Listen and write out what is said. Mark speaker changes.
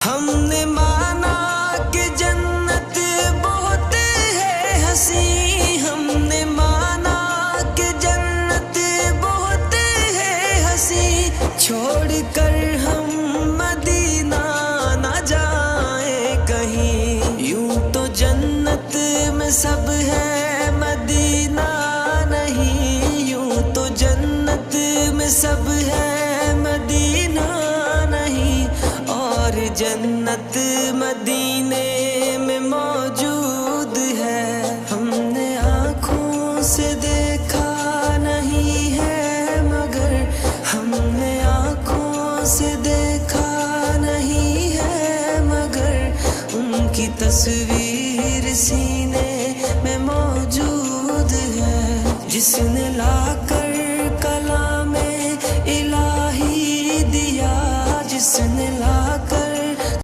Speaker 1: ہم نے مانا کہ جنت بہت ہے حسین، ہم نے مانا کہ جنت بہت ہے حسین، چھوڑ کر ہم مدینہ نہ جائیں کہیں، یوں تو جنت میں سب ہے مدینہ نہیں، یوں تو جنت میں سب ہے مدینہ نہیں، اور جنت مدینے میں موجود ہے، ہم نے آنکھوں سے دیکھا نہیں ہے مگر، ہم نے آنکھوں سے دیکھا نہیں ہے مگر، ان کی تصویر سینے میں موجود ہے، جس نے لا کر